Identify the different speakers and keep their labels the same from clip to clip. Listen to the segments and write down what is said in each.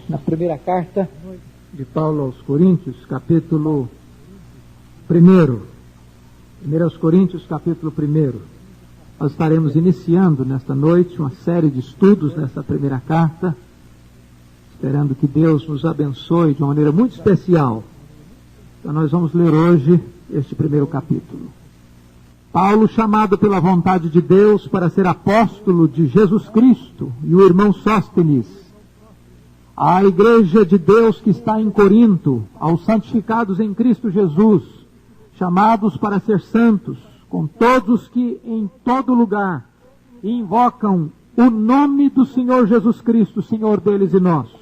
Speaker 1: na primeira carta de Paulo aos Coríntios, capítulo 1. 1 Coríntios, capítulo 1. Nós estaremos iniciando nesta noite uma série de estudos nesta primeira carta, esperando que Deus nos abençoe de uma maneira muito especial. Então nós vamos ler hoje este primeiro capítulo. Paulo, chamado pela vontade de Deus para ser apóstolo de Jesus Cristo, e o irmão Sóstenes, à igreja de Deus que está em Corinto, aos santificados em Cristo Jesus, chamados para ser santos, com todos que em todo lugar invocam o nome do Senhor Jesus Cristo, Senhor deles e nosso.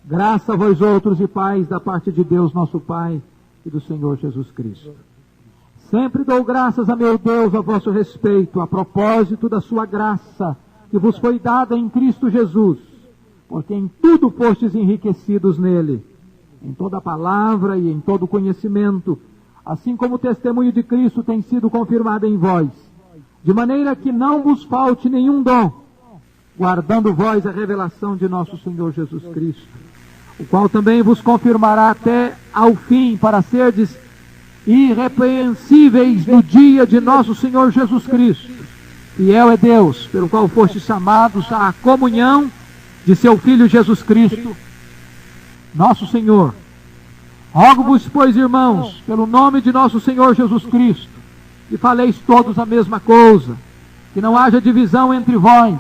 Speaker 1: Graça a vós outros e paz da parte de Deus nosso Pai e do Senhor Jesus Cristo. Sempre dou graças a meu Deus a vosso respeito, a propósito da sua graça, que vos foi dada em Cristo Jesus, porque em tudo fostes enriquecidos nele, em toda palavra e em todo conhecimento, assim como o testemunho de Cristo tem sido confirmado em vós, de maneira que não vos falte nenhum dom, guardando vós a revelação de nosso Senhor Jesus Cristo, o qual também vos confirmará até ao fim, para serdes irrepreensíveis no dia de nosso Senhor Jesus Cristo. Fiel é Deus, pelo qual fostes chamados à comunhão de seu Filho Jesus Cristo, nosso Senhor. Rogo-vos, pois, irmãos, pelo nome de nosso Senhor Jesus Cristo, que faleis todos a mesma coisa, que não haja divisão entre vós,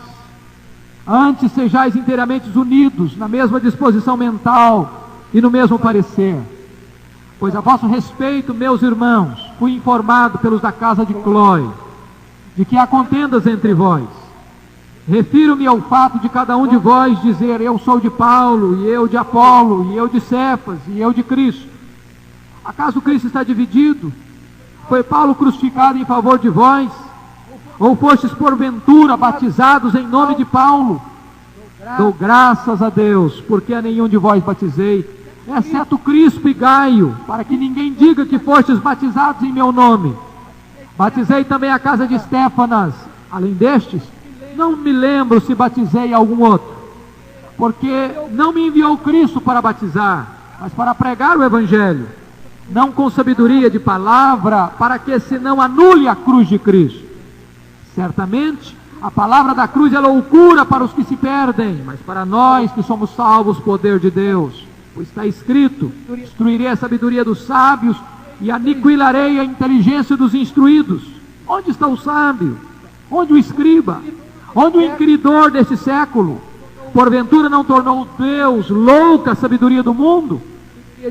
Speaker 1: antes sejais inteiramente unidos na mesma disposição mental e no mesmo parecer. Pois a vosso respeito, meus irmãos, fui informado pelos da casa de Cloé, de que há contendas entre vós. Refiro-me ao fato de cada um de vós dizer: eu sou de Paulo, e eu de Apolo, e eu de Cefas, e eu de Cristo. Acaso Cristo está dividido? Foi Paulo crucificado em favor de vós? Ou fostes porventura batizados em nome de Paulo? Dou graças a Deus, porque a nenhum de vós batizei, exceto Crispo e Gaio, para que ninguém diga que fostes batizados em meu nome. Batizei também a casa de Estéfanas. Além destes, não me lembro se batizei algum outro, porque não me enviou Cristo para batizar, mas para pregar o Evangelho, não com sabedoria de palavra, para que se não anule a cruz de Cristo. Certamente, a palavra da cruz é loucura para os que se perdem, mas para nós que somos salvos, poder de Deus. Pois está escrito: destruirei a sabedoria dos sábios e aniquilarei a inteligência dos instruídos. Onde está o sábio? Onde o escriba? Onde o inquiridor deste século? Porventura não tornou Deus louca a sabedoria do mundo?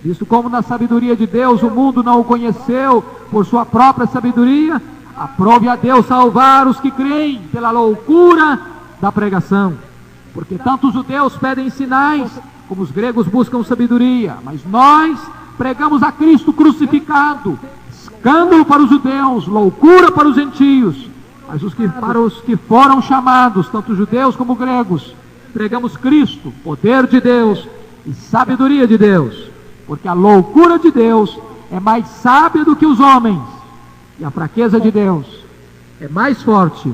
Speaker 1: Visto como na sabedoria de Deus o mundo não o conheceu por sua própria sabedoria, aprove a Deus salvar os que creem pela loucura da pregação. Porque tanto os judeus pedem sinais, como os gregos buscam sabedoria, mas nós pregamos a Cristo crucificado, escândalo para os judeus, loucura para os gentios, mas para os que foram chamados, tanto judeus como gregos, pregamos Cristo, poder de Deus e sabedoria de Deus, porque a loucura de Deus é mais sábia do que os homens, e a fraqueza de Deus é mais forte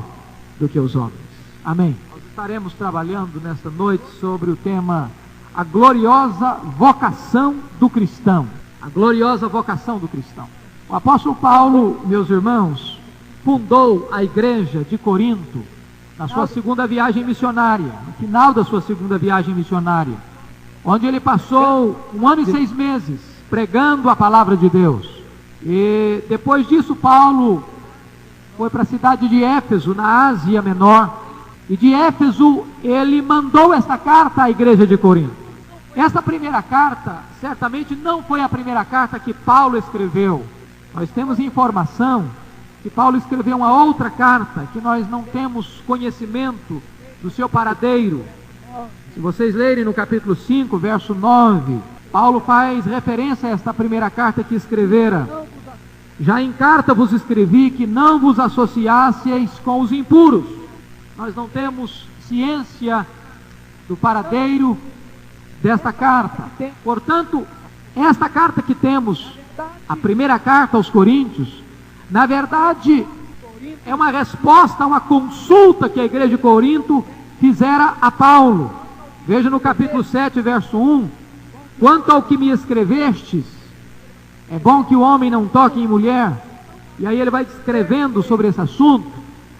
Speaker 1: do que os homens. Amém. Nós estaremos trabalhando nesta noite sobre o tema: a gloriosa vocação do cristão. A gloriosa vocação do cristão. O apóstolo Paulo, meus irmãos, fundou a igreja de Corinto na sua segunda viagem missionária, no final da sua segunda viagem missionária, onde ele passou 1 ano e 6 meses pregando a palavra de Deus. E depois disso, Paulo foi para a cidade de Éfeso, na Ásia Menor, e de Éfeso ele mandou esta carta à igreja de Corinto. Esta primeira carta, certamente não foi a primeira carta que Paulo escreveu. Nós temos informação que Paulo escreveu uma outra carta, que nós não temos conhecimento do seu paradeiro. Se vocês lerem no capítulo 5, verso 9, Paulo faz referência a esta primeira carta que escrevera. Já em carta vos escrevi que não vos associasseis com os impuros. Nós não temos ciência do paradeiro desta carta. Portanto, esta carta que temos, a primeira carta aos Coríntios, na verdade é uma resposta a uma consulta que a igreja de Corinto fizera a Paulo. Veja no capítulo 7, verso 1: quanto ao que me escrevestes, é bom que o homem não toque em mulher. E aí ele vai descrevendo sobre esse assunto.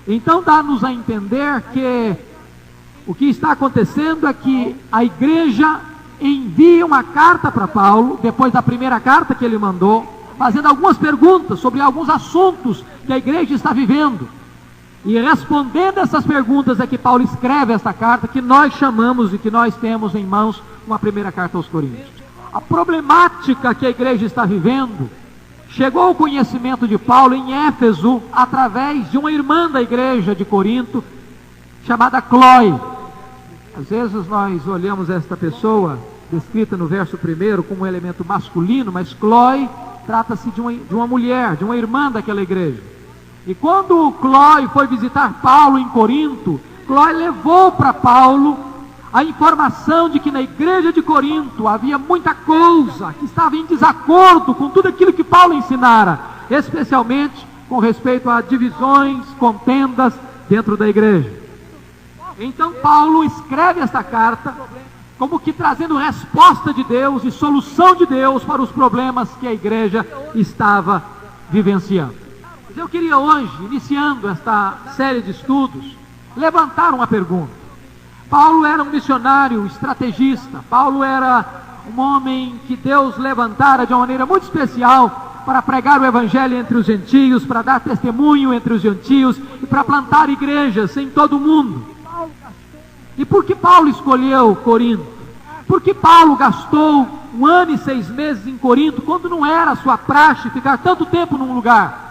Speaker 1: Então dá-nos a entender que o que está acontecendo é que a igreja envia uma carta para Paulo, depois da primeira carta que ele mandou, fazendo algumas perguntas sobre alguns assuntos que a igreja está vivendo. E respondendo essas perguntas é que Paulo escreve esta carta, que nós chamamos e que nós temos em mãos, uma primeira carta aos Coríntios. A problemática que a igreja está vivendo chegou ao conhecimento de Paulo em Éfeso, através de uma irmã da igreja de Corinto, chamada Cloe. Às vezes nós olhamos esta pessoa, descrita no verso 1, como um elemento masculino, mas Cloe trata-se de uma mulher, de uma irmã daquela igreja. E quando Cloe foi visitar Paulo em Corinto, Cloe levou para Paulo a informação de que na igreja de Corinto havia muita coisa que estava em desacordo com tudo aquilo que Paulo ensinara, especialmente com respeito a divisões, contendas dentro da igreja. Então Paulo escreve esta carta como que trazendo resposta de Deus e solução de Deus para os problemas que a igreja estava vivenciando. Mas eu queria hoje, iniciando esta série de estudos, levantar uma pergunta. Paulo era um missionário estrategista. Paulo era um homem que Deus levantara de uma maneira muito especial para pregar o evangelho entre os gentios, para dar testemunho entre os gentios e para plantar igrejas em todo o mundo. E por que Paulo escolheu Corinto? Por que Paulo gastou 1 ano e 6 meses em Corinto, quando não era a sua praxe ficar tanto tempo num lugar?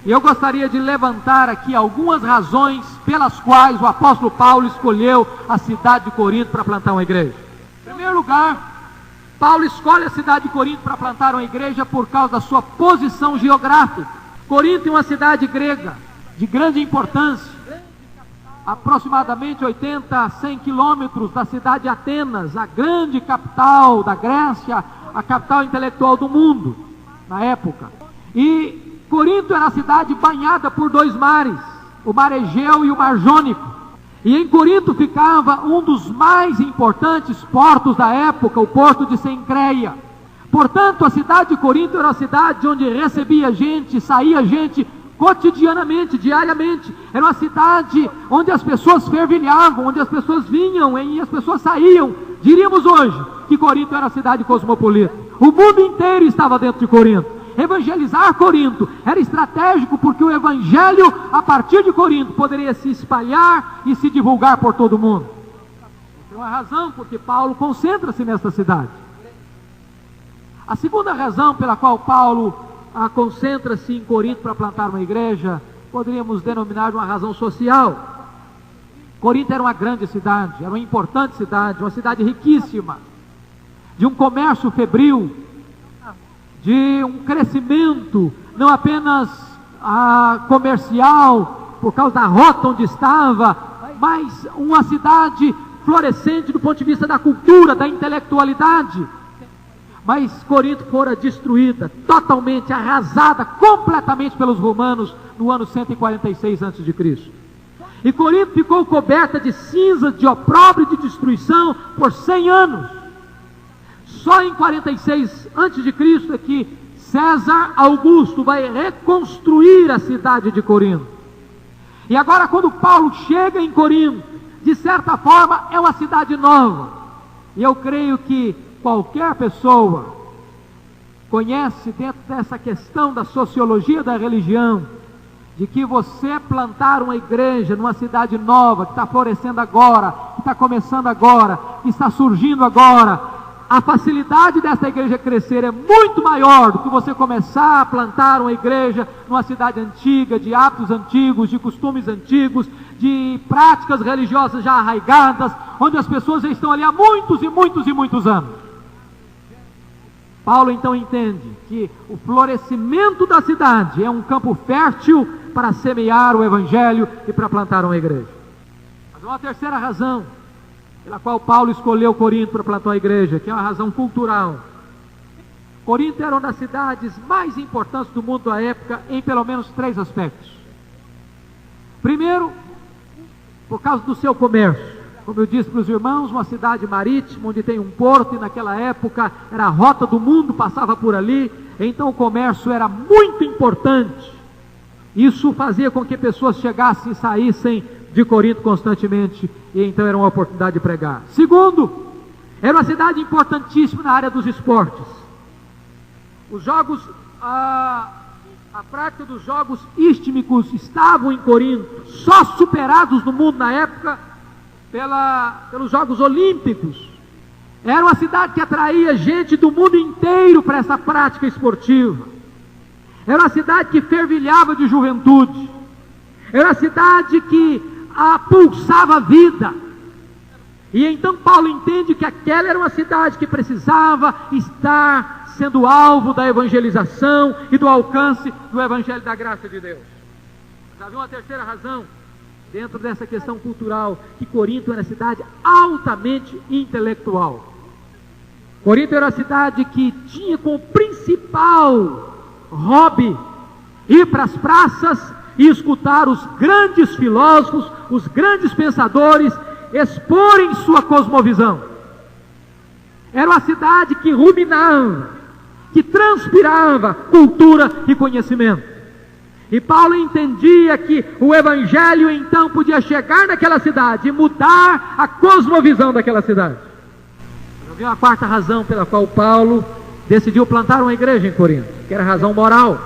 Speaker 1: E eu gostaria de levantar aqui algumas razões pelas quais o apóstolo Paulo escolheu a cidade de Corinto para plantar uma igreja. Em primeiro lugar, Paulo escolhe a cidade de Corinto para plantar uma igreja por causa da sua posição geográfica. Corinto é uma cidade grega de grande importância, aproximadamente 80 a 100 quilômetros da cidade de Atenas, a grande capital da Grécia, a capital intelectual do mundo na época. E Corinto era a cidade banhada por 2 mares, o mar Egeu e o mar Jônico. E em Corinto ficava um dos mais importantes portos da época, o porto de Cencreia. Portanto, a cidade de Corinto era a cidade onde recebia gente, saía gente cotidianamente, diariamente. Era uma cidade onde as pessoas fervilhavam, onde as pessoas vinham e as pessoas saíam. Diríamos hoje que Corinto era a cidade cosmopolita. O mundo inteiro estava dentro de Corinto. Evangelizar Corinto era estratégico, porque o evangelho a partir de Corinto poderia se espalhar e se divulgar por todo o mundo. Tem uma razão porque Paulo concentra-se nesta cidade. A segunda razão pela qual Paulo concentra-se em Corinto para plantar uma igreja, poderíamos denominar de uma razão social. Corinto era uma grande cidade, era uma importante cidade, uma cidade riquíssima, de um comércio febril, de um crescimento não apenas comercial, por causa da rota onde estava, mas uma cidade florescente do ponto de vista da cultura, da intelectualidade. Mas Corinto fora destruída, totalmente arrasada, completamente pelos romanos no ano 146 a.C. E Corinto ficou coberta de cinzas, de opróbrio e de destruição por 100 anos. Só em 46 a.C. é que César Augusto vai reconstruir a cidade de Corinto. E agora, quando Paulo chega em Corinto, de certa forma é uma cidade nova. E eu creio que qualquer pessoa conhece, dentro dessa questão da sociologia da religião, de que você plantar uma igreja numa cidade nova, que está florescendo agora, que está começando agora, que está surgindo agora, a facilidade dessa igreja crescer é muito maior do que você começar a plantar uma igreja numa cidade antiga, de hábitos antigos, de costumes antigos, de práticas religiosas já arraigadas, onde as pessoas já estão ali há muitos e muitos e muitos anos. Paulo então entende que o florescimento da cidade é um campo fértil para semear o evangelho e para plantar uma igreja. Mas uma terceira razão pela qual Paulo escolheu Corinto para plantar uma igreja, que é uma razão cultural. Corinto era uma das cidades mais importantes do mundo da época em pelo menos 3 aspectos. Primeiro, por causa do seu comércio. como eu disse para os irmãos, uma cidade marítima, onde tem um porto, e naquela época era a rota do mundo, passava por ali, então o comércio era muito importante. Isso fazia com que pessoas chegassem e saíssem de Corinto constantemente, e então era uma oportunidade de pregar. Segundo, era uma cidade importantíssima na área dos esportes. Os jogos, a prática dos jogos istmicos estavam em Corinto, só superados no mundo na época pelos Jogos Olímpicos. Era uma cidade que atraía gente do mundo inteiro para essa prática esportiva. Era uma cidade que fervilhava de juventude. Era uma cidade que pulsava vida. E então Paulo entende que aquela era uma cidade que precisava estar sendo alvo da evangelização e do alcance do evangelho da graça de Deus. Mas havia uma terceira razão dentro dessa questão cultural, que Corinto era uma cidade altamente intelectual. Corinto era uma cidade que tinha como principal hobby ir para as praças e escutar os grandes filósofos, os grandes pensadores exporem sua cosmovisão. Era uma cidade que ruminava, que transpirava cultura e conhecimento. E Paulo entendia que o evangelho então podia chegar naquela cidade e mudar a cosmovisão daquela cidade. Havia uma quarta razão pela qual Paulo decidiu plantar uma igreja em Corinto, que era a razão moral.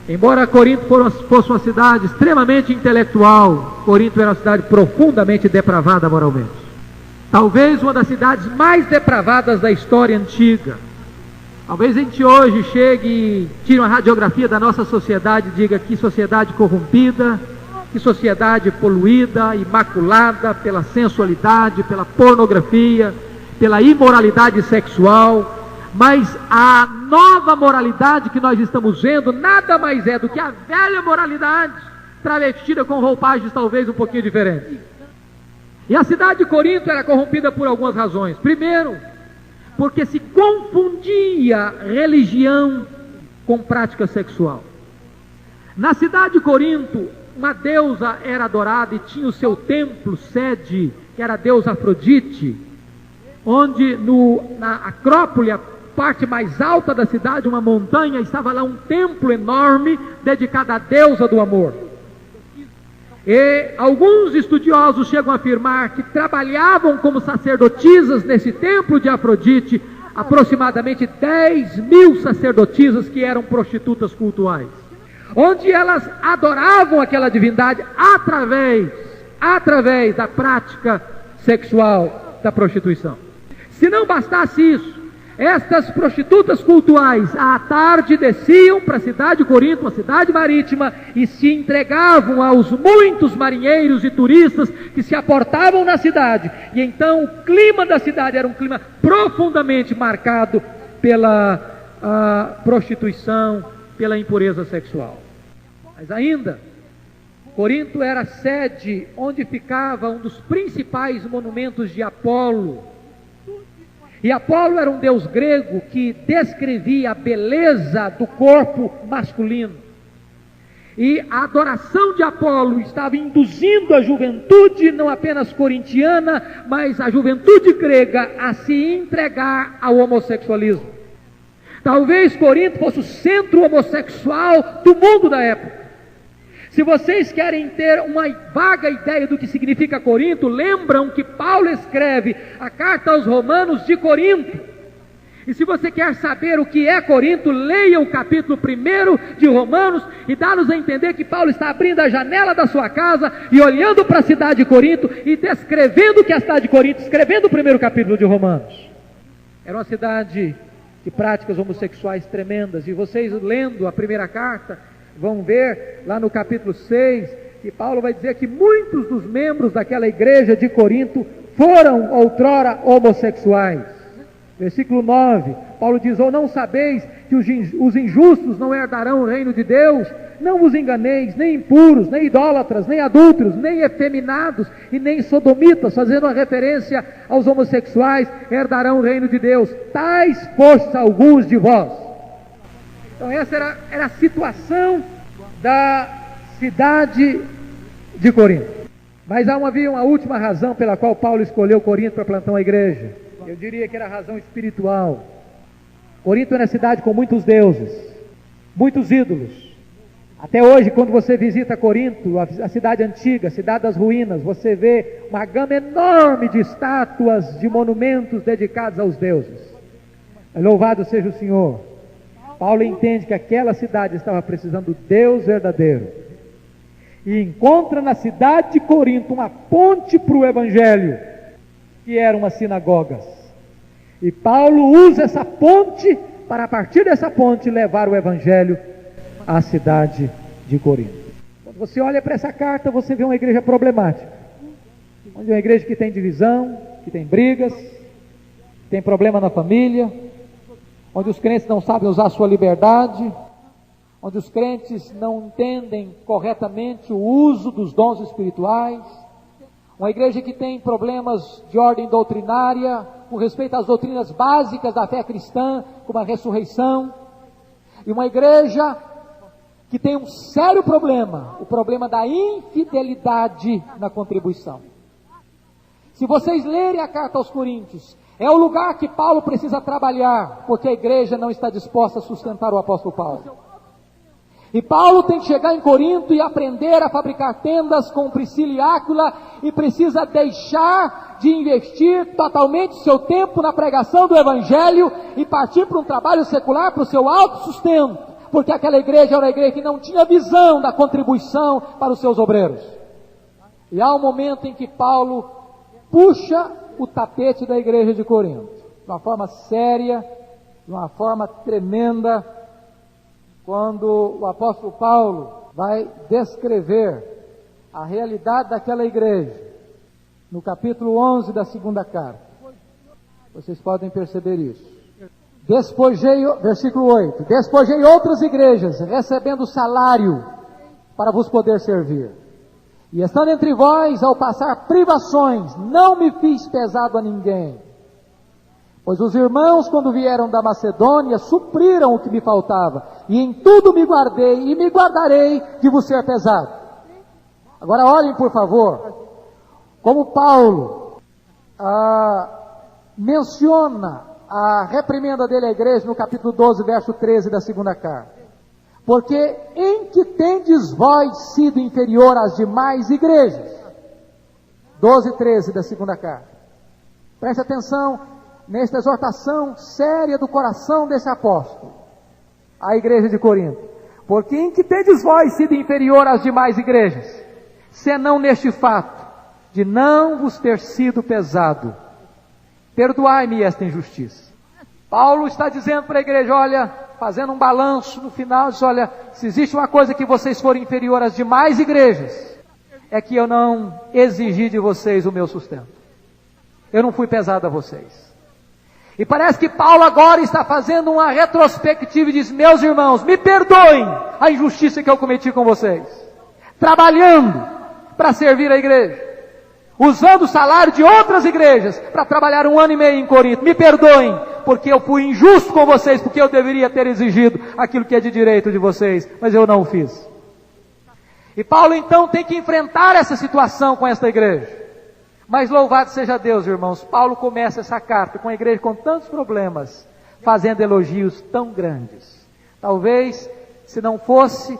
Speaker 1: Embora Corinto fosse uma cidade extremamente intelectual, Corinto era uma cidade profundamente depravada moralmente. Talvez uma das cidades mais depravadas da história antiga. Talvez a gente hoje chegue e tire uma radiografia da nossa sociedade e diga que sociedade corrompida, que sociedade poluída, imaculada pela sensualidade, pela pornografia, pela imoralidade sexual. Mas a nova moralidade que nós estamos vendo nada mais é do que a velha moralidade travestida com roupagens talvez um pouquinho diferentes. E a cidade de Corinto era corrompida por algumas razões. Primeiro, porque se confundia religião com prática sexual. Na cidade de Corinto, uma deusa era adorada e tinha o seu templo sede, que era a deusa Afrodite, onde na Acrópole, a parte mais alta da cidade, uma montanha, estava lá um templo enorme dedicado à deusa do amor. E alguns estudiosos chegam a afirmar que trabalhavam como sacerdotisas nesse templo de Afrodite, aproximadamente 10.000 sacerdotisas que eram prostitutas cultuais, onde elas adoravam aquela divindade através da prática sexual da prostituição. Se não bastasse isso, estas prostitutas cultuais, à tarde desciam para a cidade de Corinto, uma cidade marítima, e se entregavam aos muitos marinheiros e turistas que se aportavam na cidade. E então o clima da cidade era um clima profundamente marcado pela prostituição, pela impureza sexual. Mas ainda, Corinto era a sede onde ficava um dos principais monumentos de Apolo. E Apolo era um deus grego que descrevia a beleza do corpo masculino. E a adoração de Apolo estava induzindo a juventude, não apenas corintiana, mas a juventude grega, a se entregar ao homossexualismo. Talvez Corinto fosse o centro homossexual do mundo da época. Se vocês querem ter uma vaga ideia do que significa Corinto, lembram que Paulo escreve a carta aos Romanos de Corinto. E se você quer saber o que é Corinto, leia o capítulo 1 de Romanos e dá-nos a entender que Paulo está abrindo a janela da sua casa e olhando para a cidade de Corinto e descrevendo o que é a cidade de Corinto, escrevendo o 1º capítulo de Romanos. Era uma cidade de práticas homossexuais tremendas, e vocês lendo a primeira carta, vão ver lá no capítulo 6, que Paulo vai dizer que muitos dos membros daquela igreja de Corinto foram outrora homossexuais. Versículo 9, Paulo diz: ou não sabeis que os injustos não herdarão o reino de Deus? Não vos enganeis, nem impuros, nem idólatras, nem adúlteros, nem efeminados e nem sodomitas, fazendo uma referência aos homossexuais, herdarão o reino de Deus. Tais fostes alguns de vós. Então essa era a situação da cidade de Corinto. Mas havia uma última razão pela qual Paulo escolheu Corinto para plantar uma igreja. Eu diria que era a razão espiritual. Corinto era uma cidade com muitos deuses, muitos ídolos. Até hoje, quando você visita Corinto, a cidade antiga, a cidade das ruínas, você vê uma gama enorme de estátuas, de monumentos dedicados aos deuses. Louvado seja o Senhor. Paulo entende que aquela cidade estava precisando do Deus verdadeiro. E encontra na cidade de Corinto uma ponte para o Evangelho, que eram as sinagogas. E Paulo usa essa ponte para, a partir dessa ponte, levar o Evangelho à cidade de Corinto. Quando você olha para essa carta, você vê uma igreja problemática. Onde é uma igreja que tem divisão, que tem brigas, que tem problema na família, onde os crentes não sabem usar a sua liberdade, onde os crentes não entendem corretamente o uso dos dons espirituais, uma igreja que tem problemas de ordem doutrinária, com respeito às doutrinas básicas da fé cristã, como a ressurreição, e uma igreja que tem um sério problema, o problema da infidelidade na contribuição. Se vocês lerem a carta aos Coríntios, é o lugar que Paulo precisa trabalhar, porque a igreja não está disposta a sustentar o apóstolo Paulo. E Paulo tem que chegar em Corinto e aprender a fabricar tendas com Priscila e Áquila, e precisa deixar de investir totalmente seu tempo na pregação do Evangelho e partir para um trabalho secular, para o seu autossustento, porque aquela igreja era uma igreja que não tinha visão da contribuição para os seus obreiros. E há um momento em que Paulo puxa o tapete da igreja de Corinto, de uma forma séria, de uma forma tremenda, quando o apóstolo Paulo vai descrever a realidade daquela igreja, no capítulo 11 da segunda carta. Vocês podem perceber isso. Versículo 8, despojei outras igrejas, recebendo salário, para vos poder servir. E estando entre vós, ao passar privações, não me fiz pesado a ninguém. Pois os irmãos, quando vieram da Macedônia, supriram o que me faltava, e em tudo me guardei, e me guardarei de vos ser pesado. Agora olhem, por favor, como Paulo menciona a reprimenda dele à igreja no capítulo 12, verso 13 da segunda carta. Porque em que tendes vós sido inferior às demais igrejas? 12 e 13 da segunda carta. Preste atenção nesta exortação séria do coração desse apóstolo à igreja de Corinto. Porque em que tendes vós sido inferior às demais igrejas? Senão neste fato, de não vos ter sido pesado. Perdoai-me esta injustiça. Paulo está dizendo para a igreja, olha, fazendo um balanço no final, diz, olha, se existe uma coisa que vocês forem inferior às demais igrejas, é que eu não exigi de vocês o meu sustento. Eu não fui pesado a vocês. E parece que Paulo agora está fazendo uma retrospectiva e diz, meus irmãos, me perdoem a injustiça que eu cometi com vocês, trabalhando para servir a igreja, usando o salário de outras igrejas para trabalhar 1 ano e meio em Corinto. Me perdoem, porque eu fui injusto com vocês, porque eu deveria ter exigido aquilo que é de direito de vocês, mas eu não o fiz. E Paulo então tem que enfrentar essa situação com esta igreja. Mas louvado seja Deus, irmãos, Paulo começa essa carta com a igreja com tantos problemas, fazendo elogios tão grandes. Talvez, se não fosse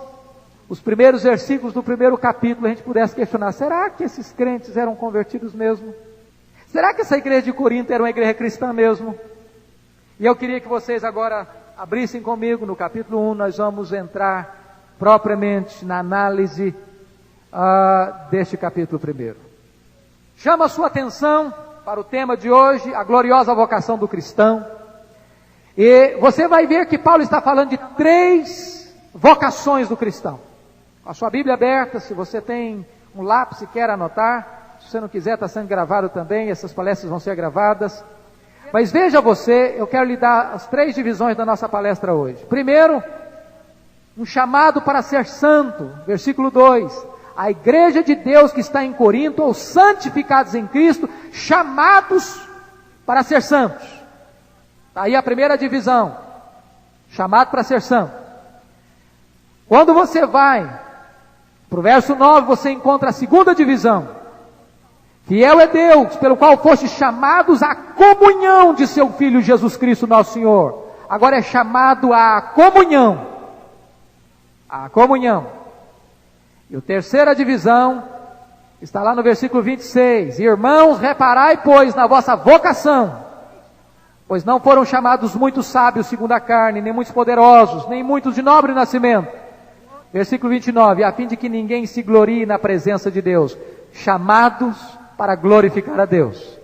Speaker 1: os primeiros versículos do primeiro capítulo, a gente pudesse questionar, será que esses crentes eram convertidos mesmo? Será que essa igreja de Corinto era uma igreja cristã mesmo? E eu queria que vocês agora abrissem comigo no capítulo 1, nós vamos entrar propriamente na análise deste capítulo 1. Chama a sua atenção para o tema de hoje, a gloriosa vocação do cristão. E você vai ver que Paulo está falando de 3 vocações do cristão. Com a sua Bíblia aberta, se você tem um lápis e quer anotar, se você não quiser, está sendo gravado também, essas palestras vão ser gravadas. Mas veja você, eu quero lhe dar as 3 divisões da nossa palestra hoje. Primeiro, um chamado para ser santo, versículo 2. A igreja de Deus que está em Corinto, ou santificados em Cristo, chamados para ser santos. Está aí a primeira divisão, chamado para ser santo. Quando você vai para o verso 9, você encontra a segunda divisão, Fiel é Deus, pelo qual fostes chamados à comunhão de seu Filho Jesus Cristo nosso Senhor. Agora é chamado à comunhão. A comunhão. E a terceira divisão está lá no versículo 26. Irmãos, reparai, pois, na vossa vocação, pois não foram chamados muitos sábios segundo a carne, nem muitos poderosos, nem muitos de nobre nascimento. Versículo 29, a fim de que ninguém se glorie na presença de Deus, chamados para glorificar a Deus.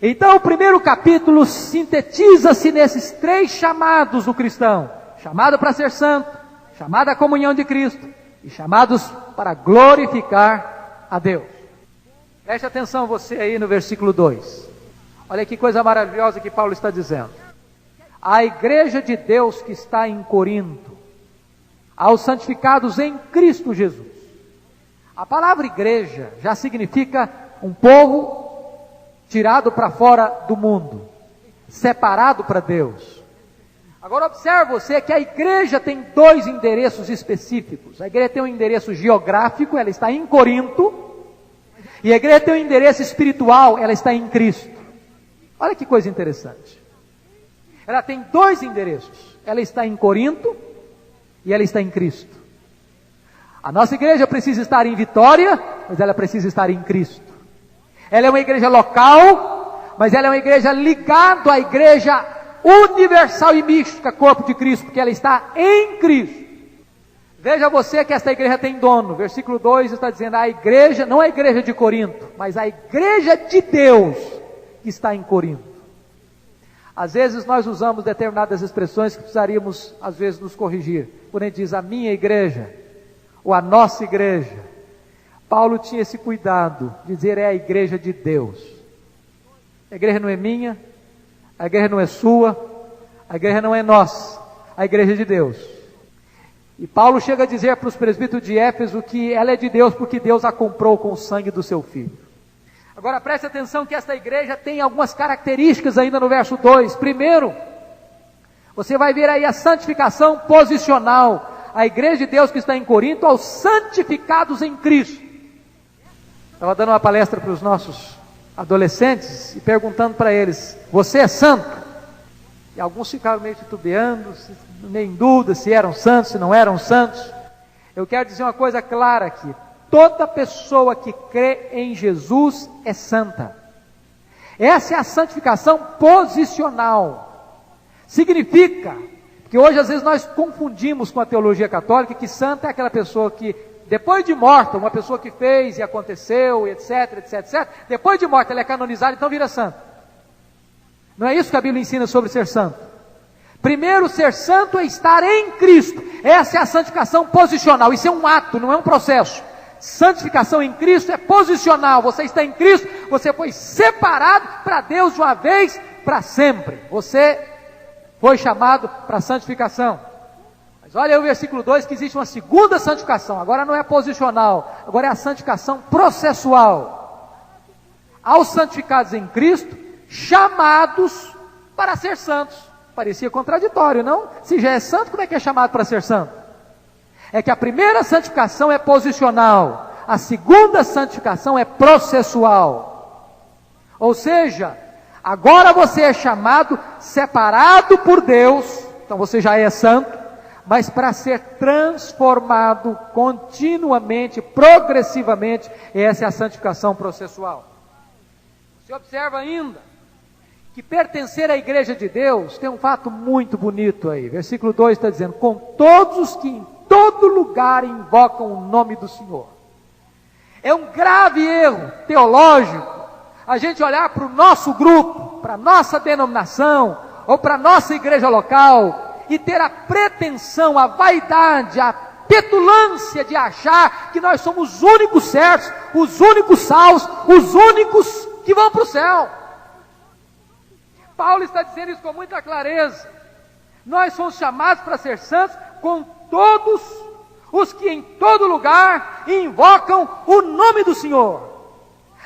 Speaker 1: Então o primeiro capítulo sintetiza-se nesses três chamados do cristão: chamado para ser santo, chamado à comunhão de Cristo e chamados para glorificar a Deus. Preste atenção você aí no versículo 2. Olha que coisa maravilhosa que Paulo está dizendo. A igreja de Deus que está em Corinto, aos santificados em Cristo Jesus. A palavra igreja já significa um povo tirado para fora do mundo, separado para Deus. Agora observe você que a igreja tem dois endereços específicos. A igreja tem um endereço geográfico, ela está em Corinto, e a igreja tem um endereço espiritual, ela está em Cristo. Olha que coisa interessante. Ela tem dois endereços, ela está em Corinto e ela está em Cristo. A nossa igreja precisa estar em Vitória, mas ela precisa estar em Cristo. Ela é uma igreja local, mas ela é uma igreja ligada à igreja universal e mística, corpo de Cristo, porque ela está em Cristo. Veja você que esta igreja tem dono. Versículo 2 está dizendo, a igreja, não a igreja de Corinto, mas a igreja de Deus que está em Corinto. Às vezes nós usamos determinadas expressões que precisaríamos, às vezes, nos corrigir. Quando a gente diz a minha igreja, ou a nossa igreja, Paulo tinha esse cuidado de dizer é a igreja de Deus. A igreja não é minha, a igreja não é sua, a igreja não é nossa, a igreja é de Deus. E Paulo chega a dizer para os presbíteros de Éfeso que ela é de Deus porque Deus a comprou com o sangue do seu Filho. Agora preste atenção que esta igreja tem algumas características ainda no verso 2. Primeiro, você vai ver aí a santificação posicional. A igreja de Deus que está em Corinto, aos santificados em Cristo. Estava dando uma palestra para os nossos adolescentes e perguntando para eles, você é santo? E alguns ficaram meio titubeando, meio em dúvida se eram santos, se não eram santos. Eu quero dizer uma coisa clara aqui. Toda pessoa que crê em Jesus é santa. Essa é a santificação posicional. Significa que hoje às vezes nós confundimos com a teologia católica que santa é aquela pessoa que depois de morta, uma pessoa que fez e aconteceu, etc, etc, etc, depois de morta ela é canonizada, então vira santo. Não é isso que a Bíblia ensina sobre ser santo. Primeiro, ser santo é estar em Cristo. Essa é a santificação posicional. Isso é um ato, não é um processo. Santificação em Cristo é posicional. Você está em Cristo, você foi separado para Deus de uma vez para sempre. Você foi chamado para a santificação. Mas olha aí o versículo 2 que existe uma segunda santificação. Agora não é posicional, agora é a santificação processual. Aos santificados em Cristo, chamados para ser santos. Parecia contraditório, não? Se já é santo, como é que é chamado para ser santo? É que a primeira santificação é posicional, a segunda santificação é processual. Ou seja, agora você é chamado, separado por Deus, então você já é santo, mas para ser transformado continuamente, progressivamente, essa é a santificação processual. Você observa ainda que pertencer à igreja de Deus tem um fato muito bonito aí. Versículo 2 está dizendo, com todos os que em todo lugar invocam o nome do Senhor. É um grave erro teológico a gente olhar para o nosso grupo, para a nossa denominação, ou para a nossa igreja local, e ter a pretensão, a vaidade, a petulância de achar que nós somos os únicos certos, os únicos salvos, os únicos que vão para o céu. Paulo está dizendo isso com muita clareza. Nós somos chamados para ser santos com todos os que em todo lugar invocam o nome do Senhor.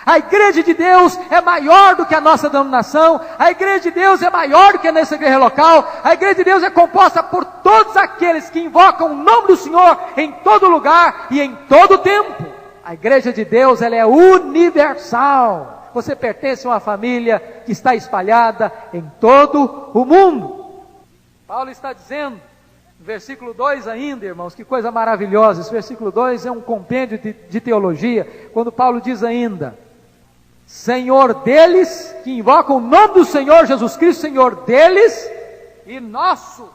Speaker 1: A igreja de Deus é maior do que a nossa denominação, a igreja de Deus é maior do que a nossa igreja local, a igreja de Deus é composta por todos aqueles que invocam o nome do Senhor em todo lugar e em todo tempo. a igreja de Deus, ela é universal. Você pertence a uma família que está espalhada em todo o mundo. Paulo está dizendo, no versículo 2 ainda, irmãos, que coisa maravilhosa. Esse versículo 2 é um compêndio de teologia, quando Paulo diz ainda: Senhor deles, que invocam o nome do Senhor Jesus Cristo, Senhor deles e nosso.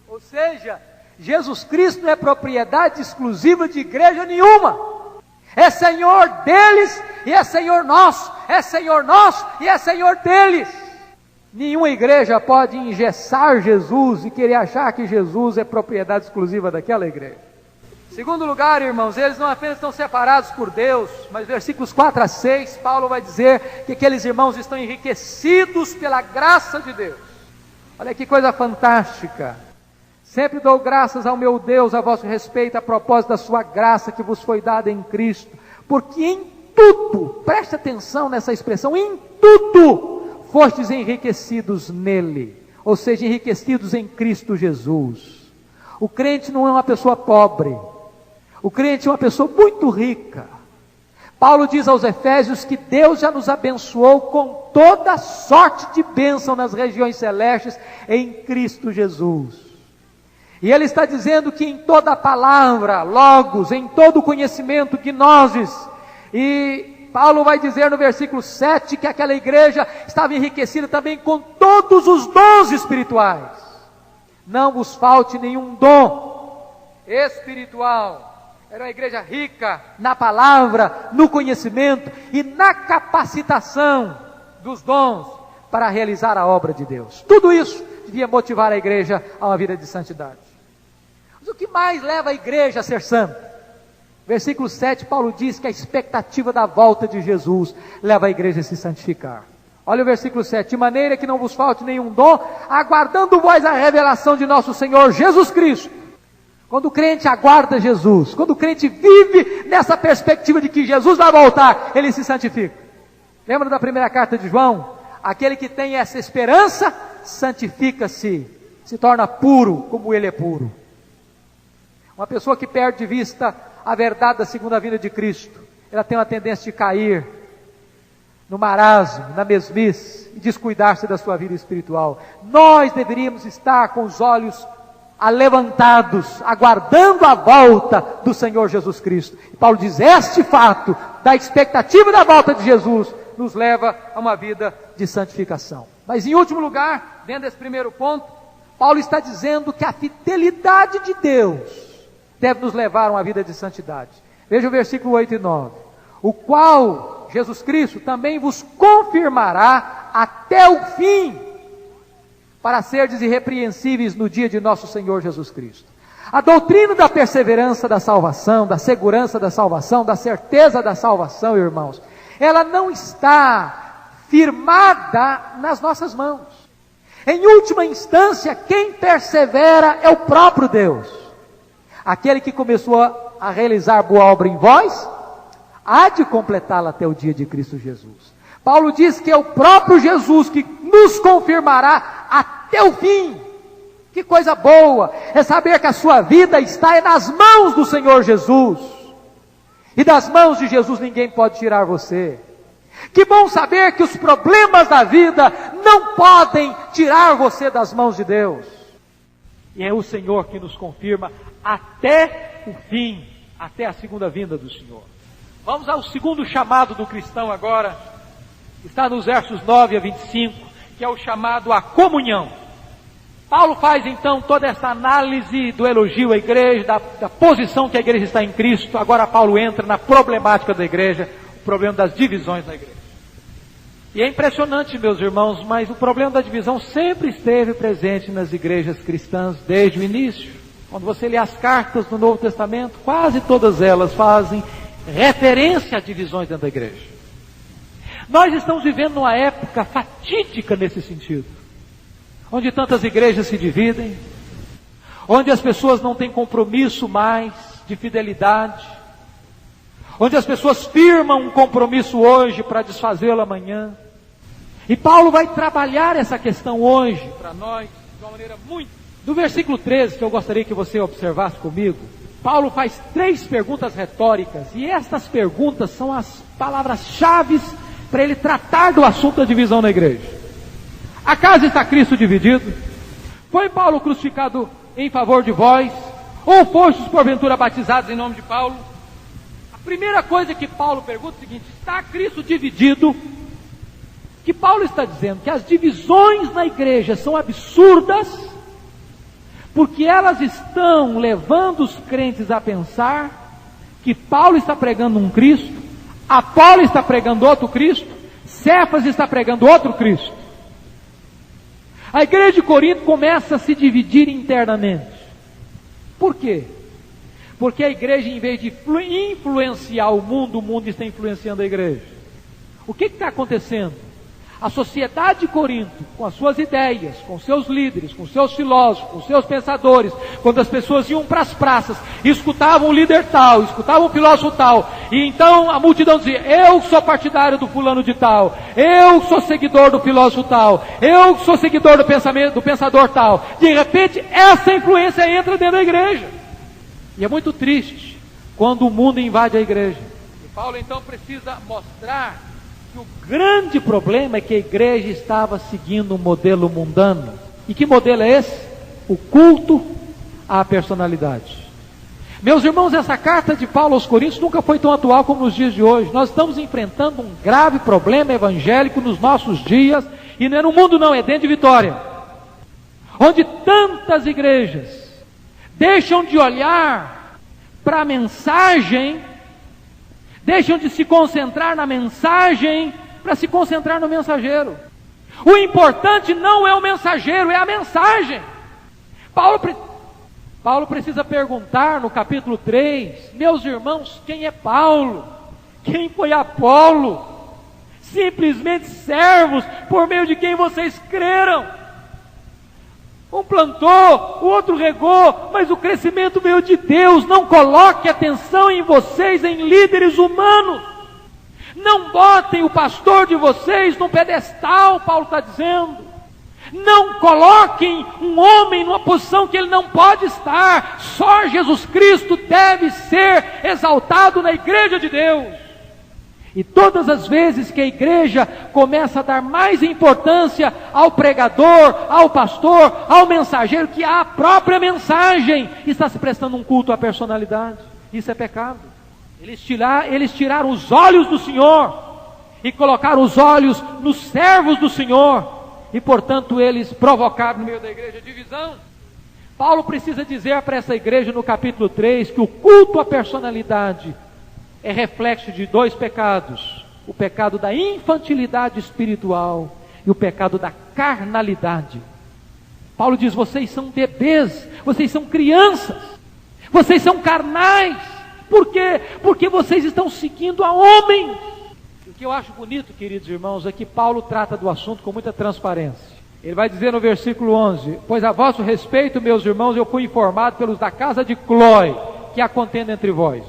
Speaker 1: Ou seja, Jesus Cristo não é propriedade exclusiva de igreja nenhuma. É Senhor deles e é Senhor nosso. É Senhor nosso e é Senhor deles. Nenhuma igreja pode engessar Jesus e querer achar que Jesus é propriedade exclusiva daquela igreja. Segundo lugar, irmãos, eles não apenas estão separados por Deus, mas versículos 4 a 6, Paulo vai dizer que aqueles irmãos estão enriquecidos pela graça de Deus. Olha que coisa fantástica. Sempre dou graças ao meu Deus a vosso respeito, a propósito da sua graça que vos foi dada em Cristo, porque em tudo, preste atenção nessa expressão, em tudo fostes enriquecidos nele, ou seja, enriquecidos em Cristo Jesus. O crente não é uma pessoa pobre, o crente é uma pessoa muito rica. Paulo diz aos Efésios que Deus já nos abençoou com toda sorte de bênção nas regiões celestes em Cristo Jesus. E ele está dizendo que em toda a palavra, logos, em todo o conhecimento, gnoses, e Paulo vai dizer no versículo 7 que aquela igreja estava enriquecida também com todos os dons espirituais. Não vos falte nenhum dom espiritual. Era uma igreja rica na palavra, no conhecimento e na capacitação dos dons para realizar a obra de Deus. Tudo isso devia motivar a igreja a uma vida de santidade. Mas o que mais leva a igreja a ser santa? Versículo 7, Paulo diz que a expectativa da volta de Jesus leva a igreja a se santificar. Olha o versículo 7, de maneira que não vos falte nenhum dom, aguardando vós a revelação de nosso Senhor Jesus Cristo. Quando o crente aguarda Jesus, quando o crente vive nessa perspectiva de que Jesus vai voltar, ele se santifica. Lembra da primeira carta de João? Aquele que tem essa esperança, santifica-se, se torna puro como ele é puro. Uma pessoa que perde de vista a verdade da segunda vinda de Cristo, ela tem uma tendência de cair no marasmo, na mesmice, e descuidar-se da sua vida espiritual. Nós deveríamos estar com os olhos alevantados, aguardando a volta do Senhor Jesus Cristo. E Paulo diz, este fato da expectativa da volta de Jesus, nos leva a uma vida de santificação. Mas em último lugar, dentro desse primeiro ponto, Paulo está dizendo que a fidelidade de Deus deve nos levar a uma vida de santidade. Veja o versículo 8 e 9. O qual, Jesus Cristo, também vos confirmará até o fim, para serdes irrepreensíveis no dia de nosso Senhor Jesus Cristo. A doutrina da perseverança da salvação, da segurança da salvação, da certeza da salvação, irmãos, ela não está firmada nas nossas mãos. Em última instância, quem persevera é o próprio Deus. Aquele que começou a realizar boa obra em vós, há de completá-la até o dia de Cristo Jesus. Paulo diz que é o próprio Jesus que nos confirmará até o fim. Que coisa boa é saber que a sua vida está nas mãos do Senhor Jesus. E das mãos de Jesus ninguém pode tirar você. Que bom saber que os problemas da vida não podem tirar você das mãos de Deus. E é o Senhor que nos confirma até o fim, até a segunda vinda do Senhor. Vamos ao segundo chamado do cristão agora. Está nos versos 9 a 25, que é o chamado à comunhão. Paulo faz então toda essa análise do elogio à igreja, da posição que a igreja está em Cristo. Agora Paulo entra na problemática da igreja, o problema das divisões da igreja. E é impressionante, meus irmãos, mas o problema da divisão sempre esteve presente nas igrejas cristãs desde o início. Quando você lê as cartas do Novo Testamento, quase todas elas fazem referência a divisões dentro da igreja. Nós estamos vivendo numa época fatídica nesse sentido, onde tantas igrejas se dividem, onde as pessoas não têm compromisso mais de fidelidade, onde as pessoas firmam um compromisso hoje para desfazê-lo amanhã. E Paulo vai trabalhar essa questão hoje para nós de uma maneira muito... Do versículo 13, que eu gostaria que você observasse comigo, Paulo faz 3 perguntas retóricas, e estas perguntas são as palavras-chave para ele tratar do assunto da divisão na igreja. Acaso está Cristo dividido? Foi Paulo crucificado em favor de vós? Ou fostes porventura batizados em nome de Paulo? A primeira coisa que Paulo pergunta é o seguinte: está Cristo dividido? Que Paulo está dizendo que as divisões na igreja são absurdas, porque elas estão levando os crentes a pensar que Paulo está pregando um Cristo, Apolo está pregando outro Cristo, Cefas está pregando outro Cristo. A igreja de Corinto começa a se dividir internamente. Por quê? Porque a igreja, em vez de influenciar o mundo está influenciando a igreja. O que está acontecendo? A sociedade de Corinto, com as suas ideias, com seus líderes, com seus filósofos, com seus pensadores, quando as pessoas iam para as praças, escutavam o líder tal, escutavam o filósofo tal, e então a multidão dizia: eu sou partidário do fulano de tal, eu sou seguidor do filósofo tal, eu sou seguidor do pensador tal. De repente, essa influência entra dentro da igreja. E é muito triste quando o mundo invade a igreja. E Paulo então precisa mostrar que o grande problema é que a igreja estava seguindo um modelo mundano. E que modelo é esse? O culto à personalidade. Meus irmãos, essa carta de Paulo aos Coríntios nunca foi tão atual como nos dias de hoje. Nós estamos enfrentando um grave problema evangélico nos nossos dias, e não é no mundo não, é dentro de Vitória, onde tantas igrejas deixam de olhar para a mensagem, deixam de se concentrar na mensagem para se concentrar no mensageiro. O importante não é o mensageiro, é a mensagem. Paulo precisa perguntar no capítulo 3, meus irmãos, quem é Paulo? Quem foi Apolo? Simplesmente servos por meio de quem vocês creram. Um plantou, o outro regou, mas o crescimento veio de Deus. Não coloque atenção em vocês, em líderes humanos. Não botem o pastor de vocês num pedestal, Paulo está dizendo. Não coloquem um homem numa posição que ele não pode estar. Só Jesus Cristo deve ser exaltado na igreja de Deus. E todas as vezes que a igreja começa a dar mais importância ao pregador, ao pastor, ao mensageiro, que à própria mensagem, está se prestando um culto à personalidade. Isso é pecado. Eles tiraram os olhos do Senhor e colocaram os olhos nos servos do Senhor. E portanto eles provocaram no meio da igreja divisão. Paulo precisa dizer para essa igreja no capítulo 3 que o culto à personalidade é reflexo de 2 pecados: o pecado da infantilidade espiritual e o pecado da carnalidade. Paulo diz: vocês são bebês, vocês são crianças, vocês são carnais. Por quê? Porque vocês estão seguindo a homens. O que eu acho bonito, queridos irmãos, é que Paulo trata do assunto com muita transparência. Ele vai dizer no versículo 11: pois a vosso respeito, meus irmãos, eu fui informado pelos da casa de Cloe, que há contenda entre vós.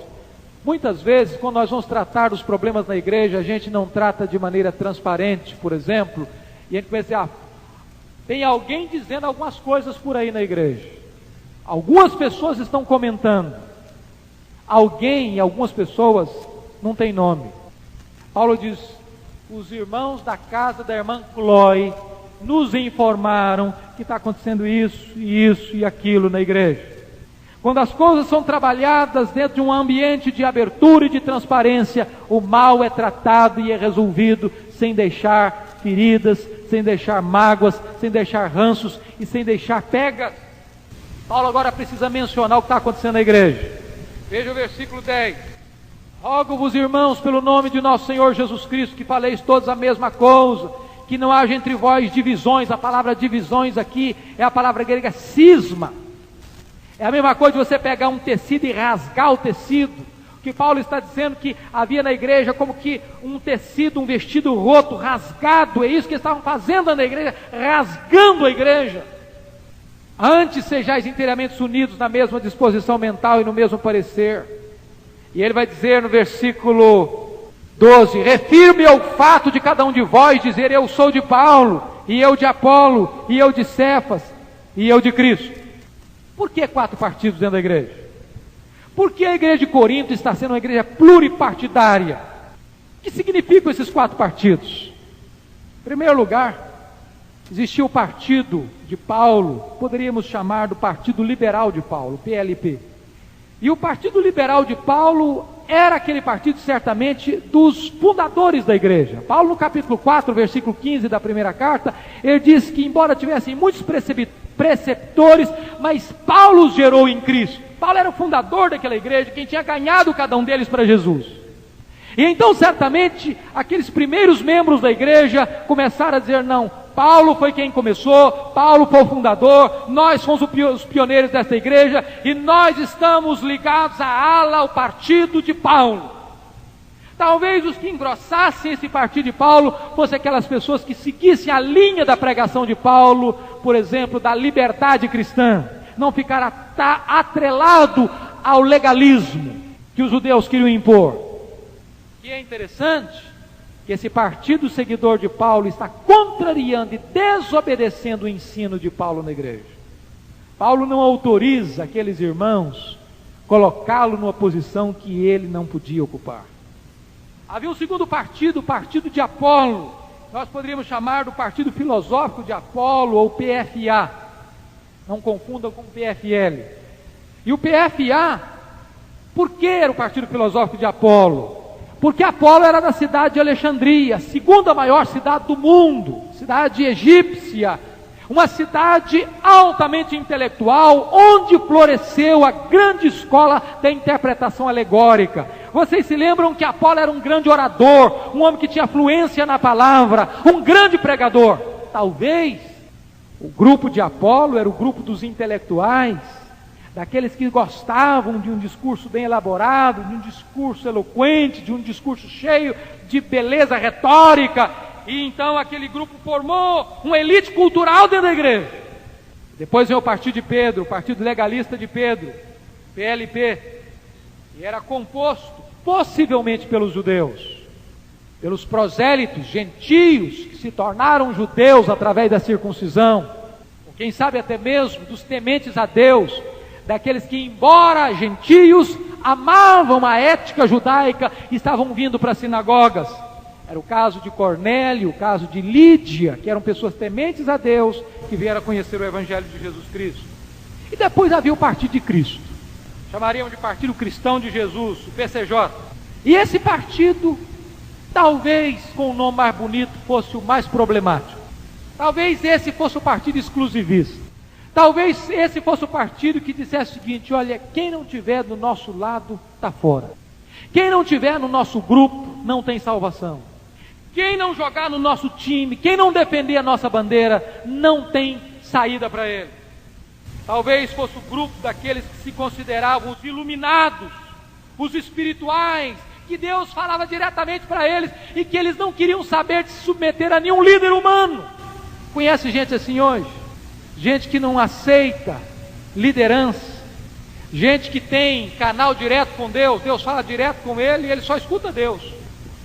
Speaker 1: Muitas vezes, quando nós vamos tratar dos problemas na igreja, a gente não trata de maneira transparente, por exemplo, e a gente vai dizer: tem alguém dizendo algumas coisas por aí na igreja. Algumas pessoas estão comentando. Algumas pessoas não tem nome. Paulo diz: os irmãos da casa da irmã Cloe nos informaram que está acontecendo isso e aquilo na igreja. Quando as coisas são trabalhadas dentro de um ambiente de abertura e de transparência, o mal é tratado e é resolvido sem deixar feridas, sem deixar mágoas, sem deixar ranços e sem deixar pegas. Paulo agora precisa mencionar o que está acontecendo na igreja. Veja o versículo 10. Rogo-vos, irmãos, pelo nome de nosso Senhor Jesus Cristo, que faleis todos a mesma coisa, que não haja entre vós divisões. A palavra divisões aqui é a palavra grega cisma. É a mesma coisa de você pegar um tecido e rasgar o tecido. O que Paulo está dizendo que havia na igreja como que um tecido, um vestido roto, rasgado. É isso que eles estavam fazendo na igreja, rasgando a igreja. Antes sejais inteiramente unidos na mesma disposição mental e no mesmo parecer. E ele vai dizer no versículo 12: refiro-me ao fato de cada um de vós dizer: eu sou de Paulo, e eu de Apolo, e eu de Cefas, e eu de Cristo. Por que 4 partidos dentro da igreja? Por que a igreja de Corinto está sendo uma igreja pluripartidária? O que significam esses 4 partidos? Em primeiro lugar, existia o partido de Paulo, poderíamos chamar do Partido Liberal de Paulo, PLP. E o Partido Liberal de Paulo era aquele partido, certamente, dos fundadores da igreja. Paulo, no capítulo 4, versículo 15 da primeira carta, ele diz que, embora tivessem muitos preceptores, mas Paulo os gerou em Cristo. Paulo era o fundador daquela igreja, quem tinha ganhado cada um deles para Jesus. E então, certamente, aqueles primeiros membros da igreja começaram a dizer: não, Paulo foi quem começou, Paulo foi o fundador, nós fomos os pioneiros dessa igreja, e nós estamos ligados à ala, ao partido de Paulo. Talvez os que engrossassem esse partido de Paulo fossem aquelas pessoas que seguissem a linha da pregação de Paulo, por exemplo, da liberdade cristã, não ficar atrelado ao legalismo que os judeus queriam impor. E é interessante que esse partido seguidor de Paulo está contrariando e desobedecendo o ensino de Paulo na igreja. Paulo não autoriza aqueles irmãos colocá-lo numa posição que ele não podia ocupar. Havia um segundo partido, o partido de Apolo. Nós poderíamos chamar do partido filosófico de Apolo, ou PFA. Não confundam com o PFL. E o PFA, por que era o partido filosófico de Apolo? Porque Apolo era da cidade de Alexandria, a segunda maior cidade do mundo, cidade egípcia, uma cidade altamente intelectual, onde floresceu a grande escola da interpretação alegórica. Vocês se lembram que Apolo era um grande orador, um homem que tinha fluência na palavra, um grande pregador. Talvez o grupo de Apolo era o grupo dos intelectuais, daqueles que gostavam de um discurso bem elaborado, de um discurso eloquente, de um discurso cheio de beleza retórica, e então aquele grupo formou uma elite cultural dentro da igreja. Depois veio o partido de Pedro, o partido legalista de Pedro, PLP, e era composto possivelmente pelos judeus, pelos prosélitos gentios que se tornaram judeus através da circuncisão, ou quem sabe até mesmo dos tementes a Deus, daqueles que, embora gentios, amavam a ética judaica e estavam vindo para as sinagogas. Era o caso de Cornélio, o caso de Lídia, que eram pessoas tementes a Deus, que vieram a conhecer o Evangelho de Jesus Cristo. E depois havia o Partido de Cristo, chamaríamos de Partido Cristão de Jesus, o PCJ. E esse partido, talvez com o nome mais bonito, fosse o mais problemático. Talvez esse fosse o partido exclusivista. Talvez esse fosse o partido que dissesse o seguinte: olha, quem não estiver do nosso lado está fora. Quem não estiver no nosso grupo não tem salvação. Quem não jogar no nosso time, quem não defender a nossa bandeira, não tem saída para ele. Talvez fosse o grupo daqueles que se consideravam os iluminados, os espirituais, que Deus falava diretamente para eles e que eles não queriam saber de se submeter a nenhum líder humano. Conhece gente assim hoje? Gente que não aceita liderança, gente que tem canal direto com Deus, Deus fala direto com ele e ele só escuta Deus,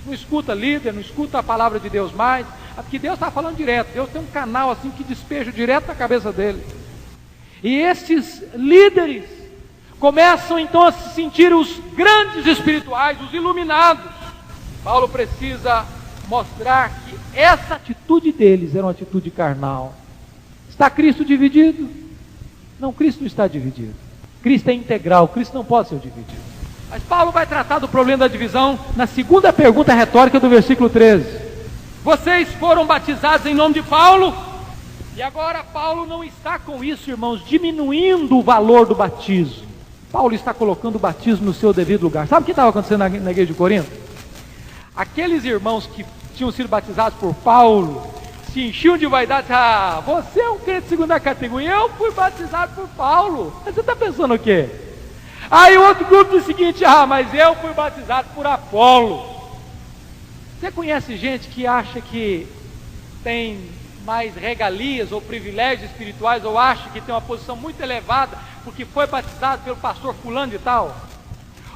Speaker 1: não escuta líder, não escuta a palavra de Deus mais, porque Deus está falando direto, Deus tem um canal assim que despeja direto na cabeça dele. E esses líderes começam então a se sentir os grandes espirituais, os iluminados. Paulo precisa mostrar que essa atitude deles era uma atitude carnal. Está Cristo dividido? Não, Cristo não está dividido. Cristo é integral, Cristo não pode ser dividido. Mas Paulo vai tratar do problema da divisão na segunda pergunta retórica do versículo 13. Vocês foram batizados em nome de Paulo? E agora Paulo não está com isso, irmãos, diminuindo o valor do batismo. Paulo está colocando o batismo no seu devido lugar. Sabe o que estava acontecendo na igreja de Corinto? Aqueles irmãos que tinham sido batizados por Paulo se enchiam de vaidade. Ah, você é um crente de segunda categoria, eu fui batizado por Paulo. Mas você está pensando o quê? Aí o outro grupo diz o seguinte: ah, mas eu fui batizado por Apolo. Você conhece gente que acha que tem mais regalias ou privilégios espirituais, ou acha que tem uma posição muito elevada porque foi batizado pelo pastor fulano de tal,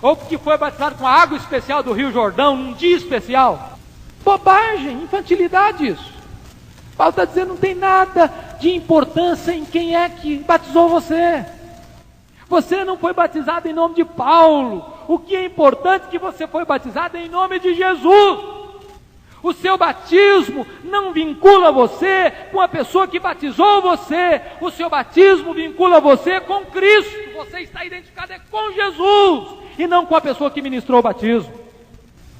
Speaker 1: ou porque foi batizado com a água especial do Rio Jordão num dia especial? Bobagem, infantilidade isso. Paulo está dizendo: não tem nada de importância em quem é que batizou você. Você não foi batizado em nome de Paulo. O que é importante é que você foi batizado em nome de Jesus. O seu batismo não vincula você com a pessoa que batizou você. O seu batismo vincula você com Cristo. Você está identificado com Jesus e não com a pessoa que ministrou o batismo.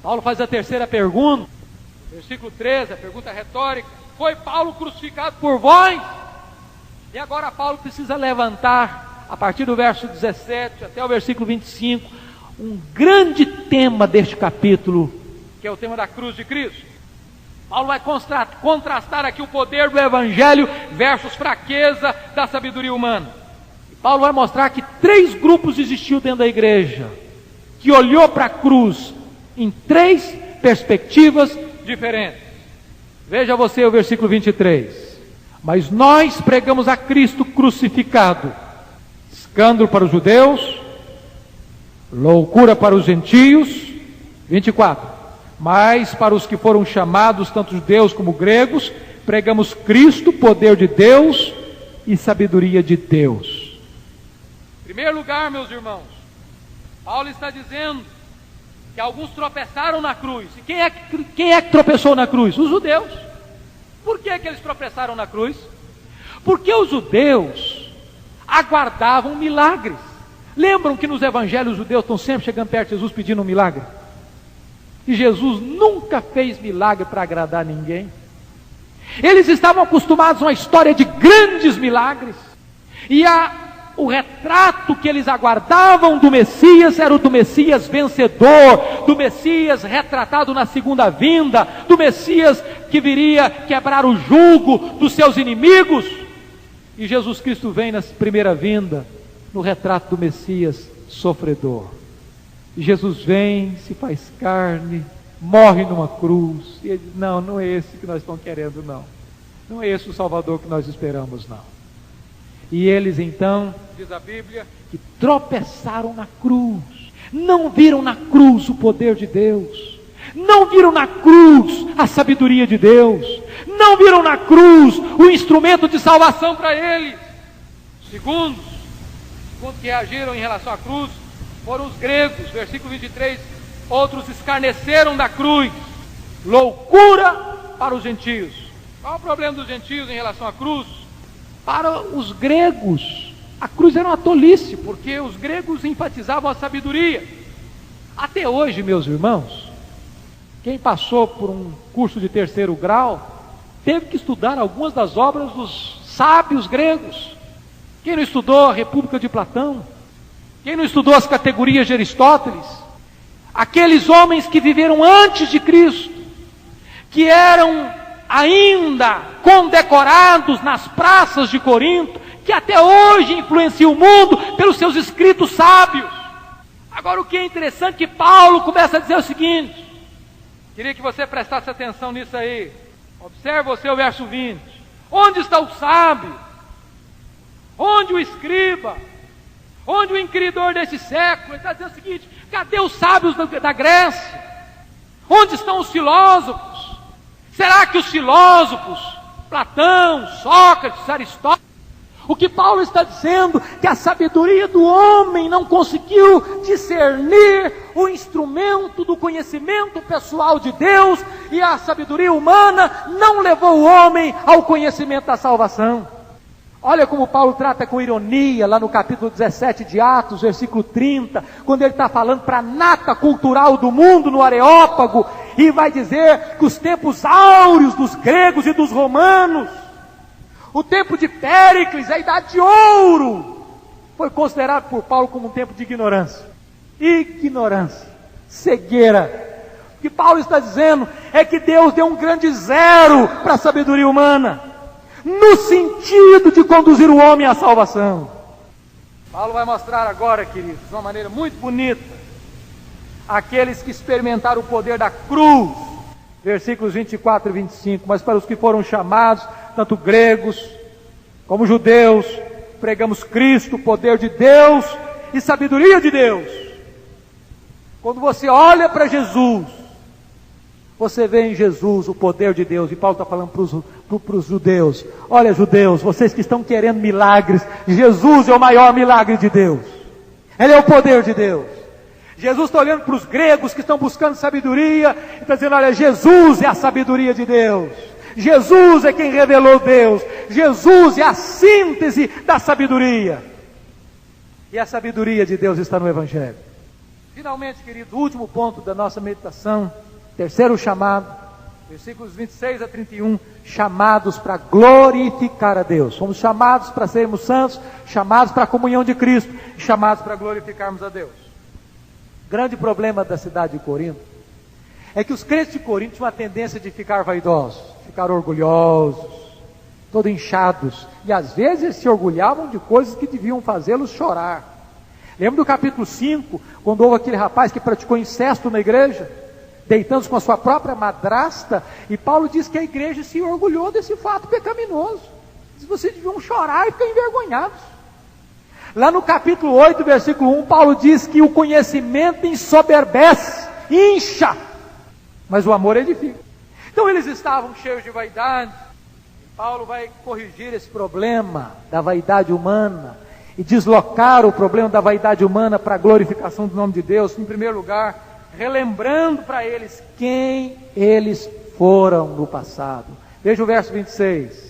Speaker 1: Paulo faz a terceira pergunta, versículo 13, a pergunta retórica: foi Paulo crucificado por vós? E agora Paulo precisa levantar, a partir do verso 17 até o versículo 25, um grande tema deste capítulo, que é o tema da cruz de Cristo. Paulo vai contrastar aqui o poder do Evangelho versus fraqueza da sabedoria humana. E Paulo vai mostrar que 3 grupos existiam dentro da igreja, que olhou para a cruz em 3 perspectivas diferentes. Veja você o versículo 23. Mas nós pregamos a Cristo crucificado, escândalo para os judeus, loucura para os gentios. 24. Mas para os que foram chamados, tanto judeus como gregos, pregamos Cristo, poder de Deus e sabedoria de Deus. Em primeiro lugar, meus irmãos, Paulo está dizendo que alguns tropeçaram na cruz. E quem é que tropeçou na cruz? Os judeus. Por que eles tropeçaram na cruz? Porque os judeus aguardavam milagres. Lembram que nos evangelhos os judeus estão sempre chegando perto de Jesus pedindo um milagre? E Jesus nunca fez milagre para agradar ninguém. Eles estavam acostumados a uma história de grandes milagres. E o retrato que eles aguardavam do Messias era o do Messias vencedor, do Messias retratado na segunda vinda, do Messias que viria quebrar o jugo dos seus inimigos. E Jesus Cristo vem na primeira vinda, no retrato do Messias sofredor. E Jesus vem, se faz carne, morre numa cruz. E ele diz: não é esse que nós estamos querendo, não. Não é esse o Salvador que nós esperamos, não. E eles então, diz a Bíblia, que tropeçaram na cruz. Não viram na cruz o poder de Deus. Não viram na cruz a sabedoria de Deus. Não viram na cruz o instrumento de salvação para eles. Segundo que reagiram em relação à cruz foram os gregos. Versículo 23, outros escarneceram da cruz. Loucura para os gentios. Qual o problema dos gentios em relação à cruz? Para os gregos, a cruz era uma tolice, porque os gregos enfatizavam a sabedoria. Até hoje, meus irmãos, quem passou por um curso de 3º grau, teve que estudar algumas das obras dos sábios gregos. Quem não estudou a República de Platão? Quem não estudou as categorias de Aristóteles? Aqueles homens que viveram antes de Cristo, que eram ainda condecorados nas praças de Corinto, que até hoje influenciam o mundo pelos seus escritos sábios. Agora, o que é interessante é que Paulo começa a dizer o seguinte, queria que você prestasse atenção nisso aí. Observe você o verso 20. Onde está o sábio? Onde o escriba? Onde o inquiridor desse século? Ele está dizendo o seguinte: cadê os sábios da Grécia? Onde estão os filósofos? Será que os filósofos, Platão, Sócrates, Aristóteles, o que Paulo está dizendo, que a sabedoria do homem não conseguiu discernir o instrumento do conhecimento pessoal de Deus, e a sabedoria humana não levou o homem ao conhecimento da salvação. Olha como Paulo trata com ironia, lá no capítulo 17 de Atos, versículo 30, quando ele está falando para a nata cultural do mundo, no Areópago, e vai dizer que os tempos áureos dos gregos e dos romanos, o tempo de Péricles, a idade de ouro, foi considerado por Paulo como um tempo de ignorância. Ignorância, cegueira. O que Paulo está dizendo é que Deus deu um grande zero para a sabedoria humana, no sentido de conduzir o homem à salvação. Paulo vai mostrar agora, queridos, de uma maneira muito bonita, aqueles que experimentaram o poder da cruz, versículos 24 e 25, mas para os que foram chamados, tanto gregos como judeus, pregamos Cristo, poder de Deus e sabedoria de Deus. Quando você olha para Jesus, você vê em Jesus o poder de Deus. E Paulo está falando para os judeus: olha, judeus, vocês que estão querendo milagres, Jesus é o maior milagre de Deus. Ele é o poder de Deus. Jesus está olhando para os gregos que estão buscando sabedoria e está dizendo: olha, Jesus é a sabedoria de Deus. Jesus é quem revelou Deus. Jesus é a síntese da sabedoria. E a sabedoria de Deus está no Evangelho. Finalmente, querido, o último ponto da nossa meditação, terceiro chamado, versículos 26 a 31, chamados para glorificar a Deus. Somos chamados para sermos santos, chamados para a comunhão de Cristo, chamados para glorificarmos a Deus. O grande problema da cidade de Corinto é que os crentes de Corinto tinham uma tendência de ficar vaidosos, ficar orgulhosos, todo inchados, e às vezes se orgulhavam de coisas que deviam fazê-los chorar. Lembra do capítulo 5, quando houve aquele rapaz que praticou incesto na igreja, deitando-se com a sua própria madrasta, e Paulo diz que a igreja se orgulhou desse fato pecaminoso. Diz: vocês deviam chorar e ficar envergonhados. Lá no capítulo 8, versículo 1, Paulo diz que o conhecimento ensoberbece, incha, mas o amor edifica. Então eles estavam cheios de vaidade. Paulo vai corrigir esse problema da vaidade humana e deslocar o problema da vaidade humana para a glorificação do nome de Deus. Em primeiro lugar, relembrando para eles quem eles foram no passado. Veja o verso 26.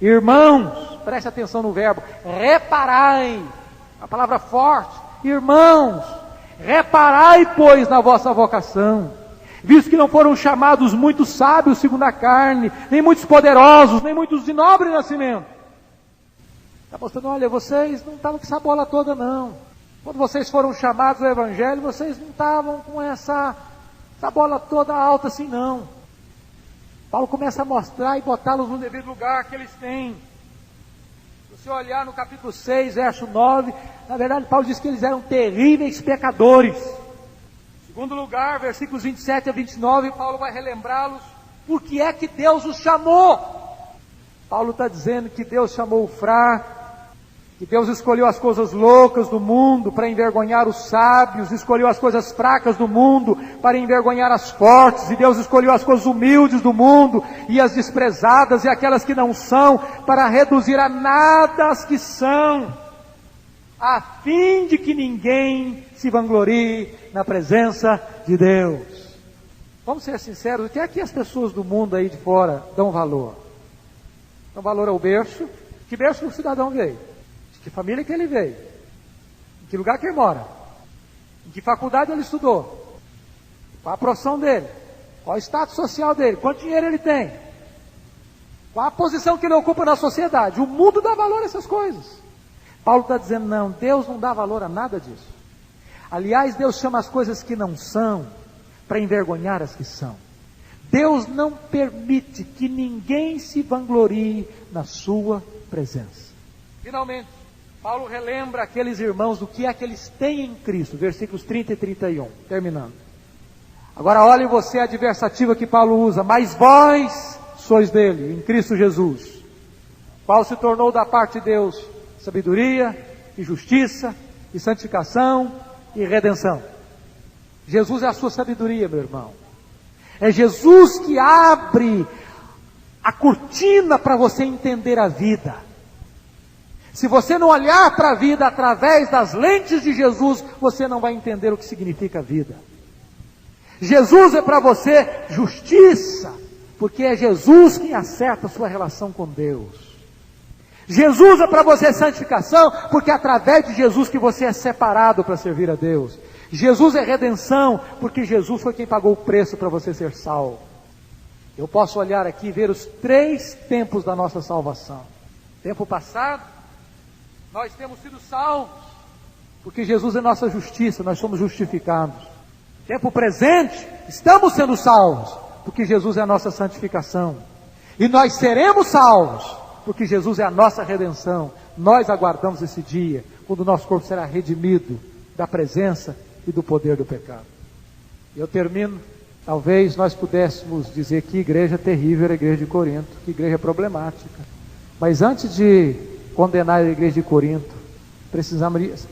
Speaker 1: Irmãos, preste atenção no verbo, reparai, a palavra forte. Irmãos, reparai, pois, na vossa vocação, visto que não foram chamados muitos sábios segundo a carne, nem muitos poderosos, nem muitos de nobre nascimento. Está mostrando: olha, vocês não estavam com essa bola toda não. Quando vocês foram chamados ao Evangelho, vocês não estavam com essa bola toda alta assim não. Paulo começa a mostrar e botá-los no devido lugar que eles têm. Se você olhar no capítulo 6, verso 9, na verdade Paulo diz que eles eram terríveis pecadores. Segundo lugar, versículos 27 a 29, Paulo vai relembrá-los por que é que Deus os chamou. Paulo está dizendo que Deus chamou o fraco, que Deus escolheu as coisas loucas do mundo para envergonhar os sábios, escolheu as coisas fracas do mundo para envergonhar as fortes, e Deus escolheu as coisas humildes do mundo e as desprezadas e aquelas que não são, para reduzir a nada as que são, a fim de que ninguém se vanglorie na presença de Deus. Vamos ser sinceros, o que é que as pessoas do mundo aí de fora dão valor? Dão valor ao berço. Que berço o cidadão veio? De que família que ele veio? Em que lugar que ele mora? Em que faculdade ele estudou? Qual a profissão dele? Qual o status social dele? Quanto dinheiro ele tem? Qual a posição que ele ocupa na sociedade? O mundo dá valor a essas coisas. Paulo está dizendo: não, Deus não dá valor a nada disso. Aliás, Deus chama as coisas que não são para envergonhar as que são. Deus não permite que ninguém se vanglorie na sua presença. Finalmente, Paulo relembra aqueles irmãos do que é que eles têm em Cristo, versículos 30 e 31, terminando. Agora olhe você a adversativa que Paulo usa: mas vós sois dele, em Cristo Jesus, qual se tornou da parte de Deus sabedoria e justiça e santificação e redenção. Jesus é a sua sabedoria, meu irmão. É Jesus que abre a cortina para você entender a vida. Se você não olhar para a vida através das lentes de Jesus, você não vai entender o que significa a vida. Jesus é para você justiça, porque é Jesus quem acerta a sua relação com Deus. Jesus é para você santificação, porque é através de Jesus que você é separado para servir a Deus. Jesus é redenção, porque Jesus foi quem pagou o preço para você ser salvo. Eu posso olhar aqui e ver os 3 tempos da nossa salvação. Tempo passado, nós temos sido salvos, porque Jesus é nossa justiça, nós somos justificados. Tempo presente, estamos sendo salvos, porque Jesus é a nossa santificação. E nós seremos salvos, porque Jesus é a nossa redenção. Nós aguardamos esse dia, quando o nosso corpo será redimido da presença e do poder do pecado. Eu termino. Talvez nós pudéssemos dizer que igreja terrível era a igreja de Corinto, que igreja problemática. Mas antes de condenar a igreja de Corinto,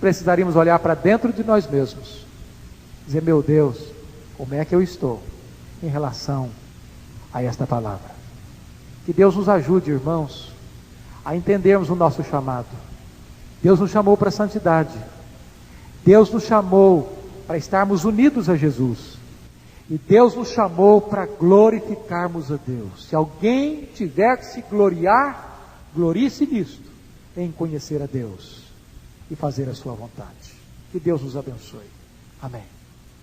Speaker 1: precisaríamos olhar para dentro de nós mesmos. Dizer: meu Deus, como é que eu estou em relação a esta palavra? Que Deus nos ajude, irmãos, a entendermos o nosso chamado. Deus nos chamou para a santidade. Deus nos chamou para estarmos unidos a Jesus. E Deus nos chamou para glorificarmos a Deus. Se alguém tiver que se gloriar, glorie-se nisto, em conhecer a Deus e fazer a sua vontade. Que Deus nos abençoe. Amém.